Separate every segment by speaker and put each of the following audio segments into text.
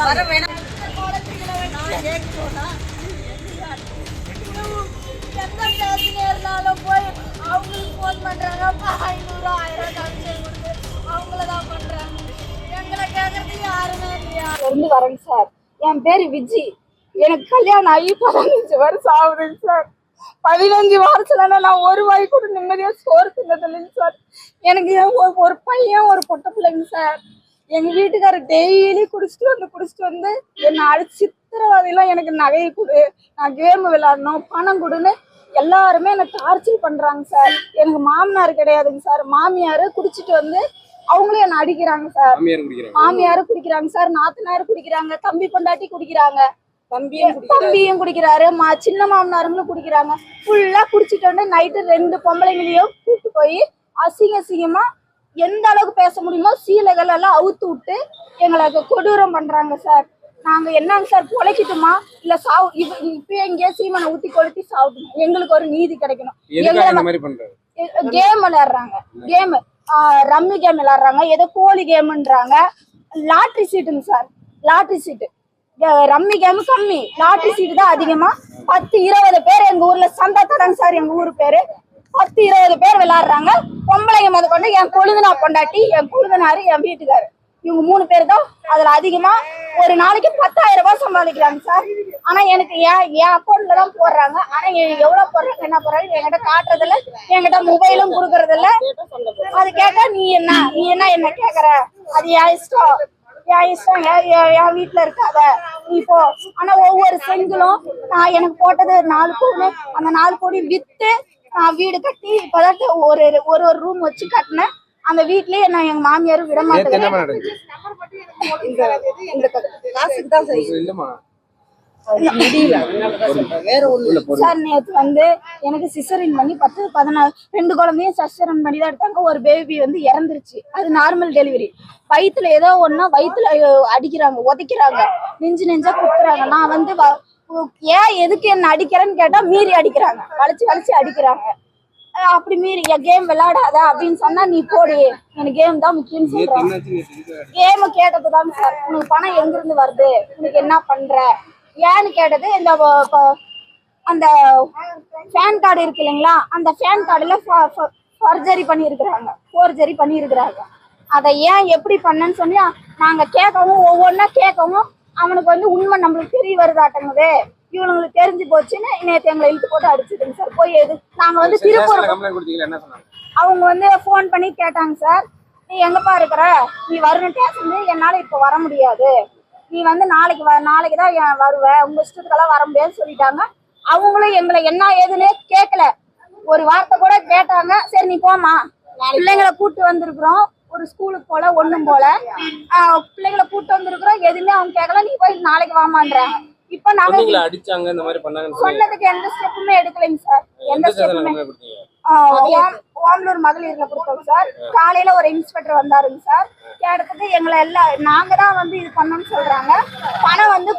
Speaker 1: அவங்களுக்கு ஃபோன் பண்றாங்க 500 1000 அவங்களதான் பண்றாங்க. எங்களை கேட்கறது யாருமே இல்லையா இருந்து வரேங்க சார். என் பேரு விஜி. எனக்கு கல்யாணம் ஆகி 15 வருஷம் ஆகுதுங்க சார். 15 வருஷத்துல நான் ஒரு வாய் கூட நிம்மதியா சோறு தின்னதில்லைங்க சார். எனக்கு ஒரு பையன் ஒரு பொட்டை பிள்ளைங்க சார். எங்க வீட்டுக்காரர் டெய்லி குடிச்சிட்டு வந்து என்னை அடிச்சு சித்திரவதையெல்லாம் எனக்கு நகையை கொடு, நான் கேம் விளையாடணும், பணம் கொடுன்னு எல்லாருமே என்னை டார்ச்சர் பண்றாங்க சார். எனக்கு மாமனார் கிடையாதுங்க சார். மாமியாரு குடிச்சிட்டு வந்து அவங்களும் என்ன அடிக்கிறாங்க சார். மாமியாரு குடிக்கிறாங்க சார், நாத்தனாரு குடிக்கிறாங்க, தம்பி பொண்டாட்டி குடிக்கிறாங்க, தம்பியும் குடிக்கிறாரு, சின்ன மாமனாருங்களும் குடிக்கிறாங்க. ஃபுல்லா குடிச்சிட்டு வந்து நைட்டு 2 பொம்பளைங்களையும் கூப்பிட்டு போய் அசிங்கமா எந்த அளவுக்கு பேச முடியுமோ சீலைகள் எல்லாம் அவுத்து விட்டு எங்களுக்கு கொடூரம் பண்றாங்க சார். நாங்க என்னங்க சார் பொழைக்கட்டுமா இல்ல இப்ப எங்கேயே சீமனை ஊத்தி கொளுத்தி சாப்பிடணும். எங்களுக்கு ஒரு நீதி கிடைக்கணும். கேம் விளையாடுறாங்க, ரம்மி கேம் விளையாடுறாங்க, ஏதோ கோழி கேம்ன்றாங்க. லாட்ரி சீட்டுங்க சார், லாட்ரி சீட்டு. ரம்மி கேம் கம்மி, லாட்ரி சீட்டு தான் அதிகமா. 10-20 பேர் எங்க ஊர்ல சந்தா தரங்க சார். எங்க ஊரு பேரு 10-20 பேர் விளையாடுறாங்க. பொம்பளைங்க முத கொண்டு என் கொழுந்தனா பொண்டாட்டி, என் கொழுந்தனாரு, என் வீட்டுக்காரு, இவங்க 3 பேர் தான் அதுல அதிகமா ஒரு நாளைக்கு 10,000 ரூபாய் சம்பாதிக்கிறாங்க சார். ஆனா எனக்கு என் அக்கௌண்ட்ல தான் போடுறாங்க. ஆனா எவ்வளவு போடுறாங்க என்ன போடுறாங்க என்கிட்ட காட்டுறதில்ல, என்கிட்ட மொபைலும் கொடுக்கறது இல்ல. அது கேட்டா நீ என்ன கேக்குற, அது என் இஷ்டம், என் வீட்டுல இருக்காத நீ போ. ஆனா ஒவ்வொரு செங்கலும் நான் எனக்கு போட்டது 4 கோடி. அந்த 4 கோடி வித்து நான் வீடு கட்டி இப்பதான் ஒரு ரூம் வச்சு கட்டினேன். அந்த வீட்லயே நான் எங்க மாமியாரும் விட மாட்டேன் சார். நேற்று வந்து எனக்கு சிசரின் பண்ணி 10-14 2 குழந்தையும் சிசரின் பண்ணி தான் எடுத்தாங்க. ஒரு பேபி வந்து இறந்துருச்சு. அது நார்மல் டெலிவரி. வயிற்றுல ஏதோ ஒன்னா வயிற்றுல அடிக்கிறாங்க, உதைக்கிறாங்க, நெஞ்சா குத்துறாங்க. நான் வந்து ஏன் எதுக்கு என்ன அடிக்கிறேன்னு கேட்டா மீறி அடிக்கிறாங்க, வளைச்சு அடிக்கிறாங்க. அப்படி மீறி கேம் விளையாடாத அப்படின்னு சொன்னா நீ போடு, எனக்கு கேம் தான் முக்கியம்னு சொல்றாங்க. கேம் கேட்டதுதாங்க சார். உனக்கு பணம் எங்கிருந்து வருது, உனக்கு என்ன பண்ற ஏன்னு கேட்டது. இந்த அந்த ஃபேன் கார்டு இருக்கு இல்லைங்களா, அந்த ஃபேன் கார்டுல ஃபோர்ஜரி பண்ணியிருக்கிறாங்க. அதை ஏன் எப்படி பண்ணன்னு சொல்லி நாங்க கேட்கவும் ஒவ்வொன்னா கேட்கவும் அவனுக்கு வந்து உண்மை நம்மளுக்கு தெரிய வருதாட்டங்குது. இவனுங்களுக்கு தெரிஞ்சு போச்சுன்னு நேற்று எங்களை இழுத்து போட்டு அடிச்சுதுங்க சார். போய் நாங்க வந்து திருப்பூர் அவங்க வந்து போன் பண்ணி கேட்டாங்க சார், நீ எங்கப்பா இருக்கிற, நீ வரணும் ஸ்டேஷன், என்னால இப்ப வர முடியாது, நீ வந்து நாளைக்கு தான் வருவ, உங்க இஷ்டத்துக்கெல்லாம் வர முடியாதுன்னு சொல்லிட்டாங்க. அவங்களும் எங்களை என்ன ஏதுன்னு கேட்கல, ஒரு வார்த்தை கூட கேட்டாங்க. சரி நீ போமா, பிள்ளைங்களை கூட்டு வந்திருக்கிறோம், ஒரு ஸ்கூலுக்கு போல ஒண்ணும் போல பிள்ளைங்களை கூட்டு வந்திருக்கிறோம், எதுவுமே அவங்க கேட்கல. நீ போய் நாளைக்கு வாமான்றாங்க. இப்ப நாங்க அடிச்சாங்க இந்த மாதிரி பண்ணாங்க சொன்னதுக்கு எந்த ஸ்டெப்புமே எடுக்கலைங்க சார். எந்த ஸ்டெப்புமே ஓமலூர் மகளிர்ல கொடுத்தோம் சார். காலையில ஒரு இன்ஸ்பெக்டர் வந்தாருங்க சார். கேட்டதுக்கு எங்களை எல்லாம் நாங்க தான் வந்து இது பண்ணணும்னு சொல்றாங்க. பணம் வந்து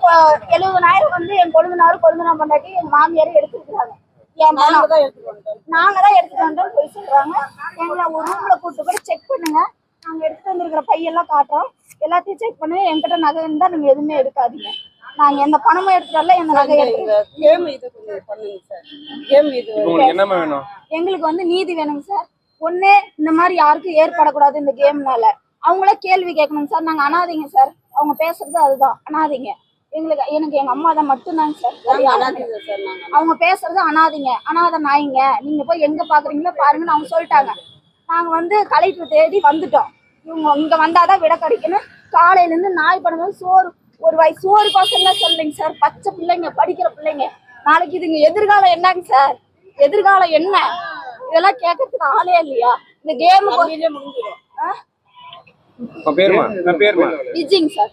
Speaker 1: 70,000 வந்து என் கொழுந்தனார் பண்ணாட்டி எங்க மாமியாரும் எடுத்துருக்காங்க. நாங்க தான் எடுத்துட்டு வந்தோம் போய் சொல்றாங்க. எங்களை ஒரு ரூம்ல கூட்டு போய் செக் பண்ணுங்க, நாங்க எடுத்துட்டு வந்திருக்கிற பையெல்லாம் காட்டுறோம், எல்லாத்தையும் செக் பண்ணுங்க, என்கிட்ட நகை இருந்தா நீங்க எதுவுமே எடுக்காதீங்க, நாங்க எந்த பணமும் எடுத்துடல, எந்த நகை எங்களுக்கு வந்து நீதி வேணுங்க சார். ஒண்ணு இந்த மாதிரி யாருக்கும் ஏற்படக்கூடாது இந்த கேம்னால. அவங்கள கேள்வி கேட்கணுங்க சார். நாங்க அனாதைங்க சார், அவங்க பேசுறது அதுதான் அனாதைங்க. எனக்கு எங்க அம்மா தான் மட்டும்தாங்க சார். அவங்க பேசுறது அனாதை நாய்ங்க, நீங்க போய் எங்க பாக்குறீங்களோ பாருங்கன்னு அவங்க சொல்லிட்டாங்க. நாங்க வந்து கலெக்டர் தேடி வந்துட்டோம். இவங்க இங்க வந்தாதான் விட கிடைக்கணும். காலையில இருந்து நாய் பண்ணும்போது சோறு ஒரு வாய் சோறு கோசம்லாம் சொல்லுங்க சார். பச்சை பிள்ளைங்க, படிக்கிற பிள்ளைங்க, நாளைக்கு இதுங்க எதிர்காலம் என்னங்க சார், எதிர்காலம் என்ன, இதெல்லாம் கேட்கறதுக்கு ஆளே இல்லையா? இந்த கேம் விஜிங்க சார்.